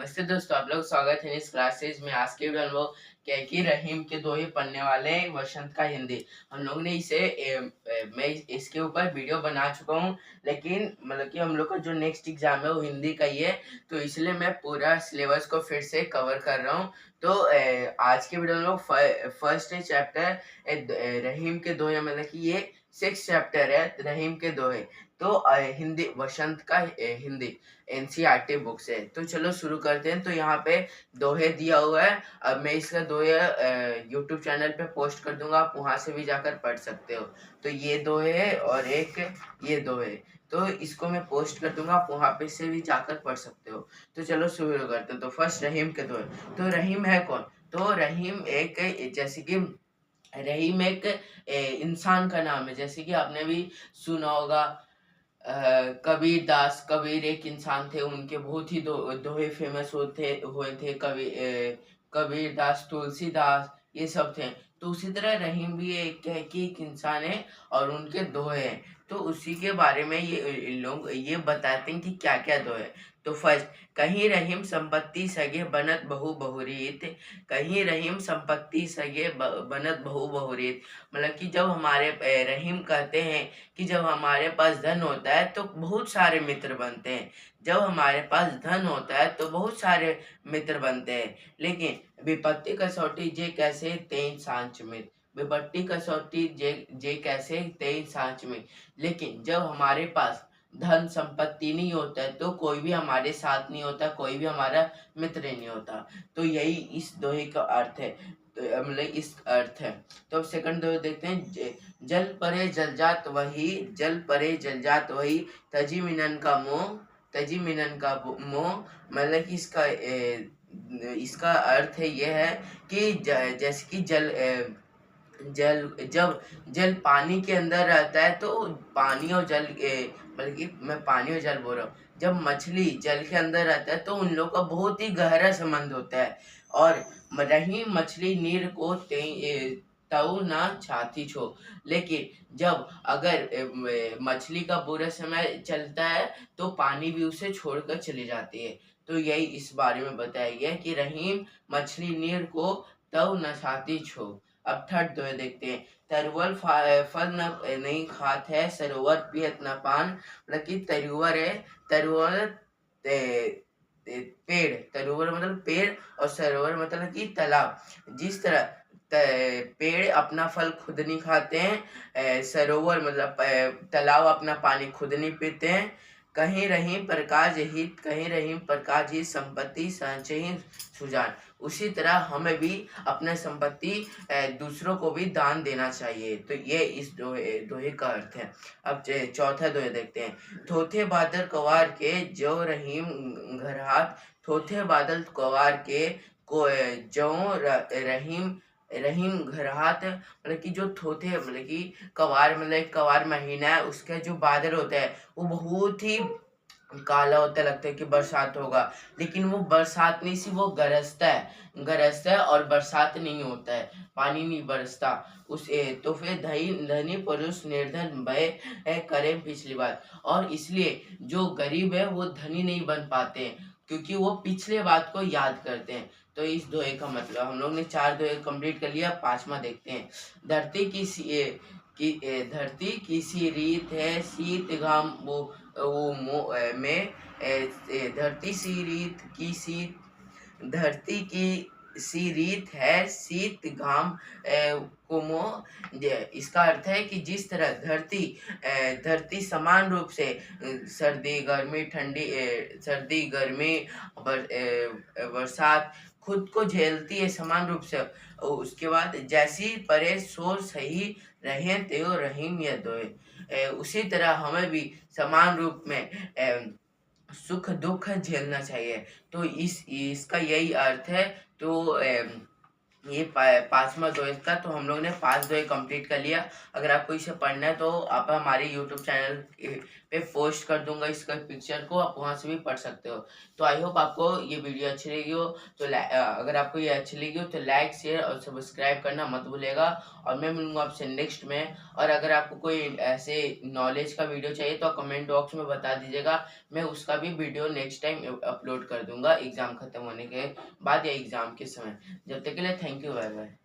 नमस्ते दोस्तों, आप लोग स्वागत है इस क्लासेज में। आज के वीडियो हम लोग कैकी रहीम के दोहे पढ़ने वाले हैं, वसंत का हिंदी। हम लोग ने मैं इसके ऊपर वीडियो बना चुका हूँ, लेकिन मतलब कि हम लोग का जो नेक्स्ट एग्जाम है वो हिंदी का ही है, तो इसलिए मैं पूरा सिलेबस को फिर से कवर कर रहा हूँ। तो आज के वीडियो में लोग फर्स्ट चैप्टर रहीम के दोहे, मतलब कि ये 6 चैप्टर है रहीम के दोहे। तो हिंदी वसंत का हिंदी एनसीईआरटी बुक से। तो चलो शुरू करते हैं। तो यहाँ पे दोहे दिया हुआ है। अब मैं इसका दोहे यूट्यूब चैनल पे पोस्ट कर दूंगा, आप वहां से भी जाकर पढ़ सकते हो। तो ये दोहे है और एक ये दोहे, तो इसको मैं पोस्ट कर दूंगा, आप वहां पे से भी जाकर पढ़ सकते हो। तो चलो शुरू करते हैं। तो फर्स्ट रहीम के दोहे। तो रहीम है कौन? तो रहीम एक, जैसे कि रहीम एक इंसान का नाम है। जैसे कि आपने भी सुना होगा, कबीर दास। कबीर एक इंसान थे, उनके बहुत ही दोहे फेमस हुए थे। कबीर दास, तुलसीदास, ये सब थे। तो उसी तरह रहीम भी एक इंसान है और उनके दोहे हैं। तो उसी के बारे में ये लोग ये बताते हैं कि क्या क्या दोहे। तो फर्स्ट, कहीं रहीम संपत्ति सगे बनत बहु बहुरीत। कहीं रहीम संपत्ति सगे बनत बहु बहुरीत, मतलब कि जब हमारे रहीम कहते हैं कि जब हमारे पास धन होता है तो बहुत सारे मित्र बनते हैं। जब हमारे पास धन होता है तो बहुत सारे मित्र बनते हैं, लेकिन विपत्ति कसौटी जे कैसे तेई सांच में। विपत्ति कसौटी जे कैसे तेई सांच में। लेकिन जब हमारे पास धन संपत्ति नहीं होता है तो कोई भी हमारे साथ नहीं होता, कोई भी हमारा मित्र नहीं होता। तो यही इस दोहे का अर्थ है। तो मतलब इस अर्थ है। तो अब सेकंड दोहे देखते हैं। जल परे जल जात वही, जल परे जल जात वही, तजी मिनन का मोह, तजी मिनन का मोह। मतलब कि इसका अर्थ है यह है कि जैसे कि जल जब जल पानी के अंदर रहता है तो पानी और जल मतलब कि मैं पानी और जल बोल रहा हूँ। जब मछली जल के अंदर रहता है तो उन लोगों का बहुत ही गहरा संबंध होता है। और रही मछली नीर को तऊ ना छाती छो। लेकिन जब अगर मछली का बुरा समय चलता है तो पानी भी उसे छोड़कर चली जाती है। तो यही इस बारे में बताया गया कि रहीम मछली नीर को तऊ न छाती छो। अब थर्ड दोहे देखते हैं। तरुवर फल न नहीं खात है, सरोवर पियत न पान। मतलब कि तरुवर है, तरुवर पेड़, तरुवर मतलब पेड़ और सरोवर मतलब कि तालाब। जिस तरह पेड़ अपना फल खुद नहीं खाते हैं, सरोवर मतलब तालाब अपना पानी खुद नहीं पीते हैं। कहीं रही प्रकाश हित, कहीं रही प्रकाश हित, संपत्ति संचय सुजान। उसी तरह हमें भी अपने संपत्ति दूसरों को भी दान देना चाहिए। तो ये इस दोहे का अर्थ है। अब चौथा दोहे देखते हैं। थोथे बादल कवार के जो रहीम घर हाथ, थोथे बादल कवार के को जो रहीम रहीम घर हाथ। मतलब कि जो थोथे मतलब कि कवार, मतलब कवार महीना है, उसका जो बादल होता है वो बहुत ही काला होता है, लगता है कि बरसात होगा, लेकिन वो बरसात नहीं सी, वो गरजता है और बरसात नहीं होता है, पानी नहीं बरसता। तो फिर धनी पुरुष निर्धन भय करे पिछली बात। और इसलिए जो गरीब है वो धनी नहीं बन पाते हैं, क्योंकि वो पिछले बात को याद करते हैं। तो इस दोहे का मतलब हम लोग ने 4 दोहे कंप्लीट कर लिया। 5वां देखते हैं। धरती धरती की सी रीत है, शीत घाम में धरती सी रीत की सी धरती की सी रीत है, शीत घाम को मोह। इसका अर्थ है कि जिस तरह धरती समान रूप से सर्दी गर्मी ठंडी सर्दी गर्मी बरसात खुद को झेलती है समान रूप से, उसके बाद जैसी परे सो सही रहे त्यो रहीम या दोए। उसी तरह हमें भी समान रूप में सुख दुख झेलना चाहिए। तो इसका यही अर्थ है। तो ये 5वां दोहे का। तो हम लोग ने 5 दोहे कंप्लीट कर लिया। अगर आपको इसे पढ़ना है तो आप हमारे यूट्यूब चैनल पे पोस्ट कर दूंगा इसका पिक्चर को, आप वहां से भी पढ़ सकते हो। तो आई होप आपको ये वीडियो अच्छी लगी हो। तो अगर आपको ये अच्छी लगी हो तो लाइक शेयर और सब्सक्राइब करना मत भूलेगा। और मैं मिलूंगा आपसे नेक्स्ट में। और अगर आपको कोई ऐसे नॉलेज का वीडियो चाहिए तो कमेंट बॉक्स में बता दीजिएगा, मैं उसका भी वीडियो नेक्स्ट टाइम अपलोड कर दूंगा एग्जाम खत्म होने के बाद या एग्जाम के समय। जब तक के लिए थैंक यू, बाय बाय।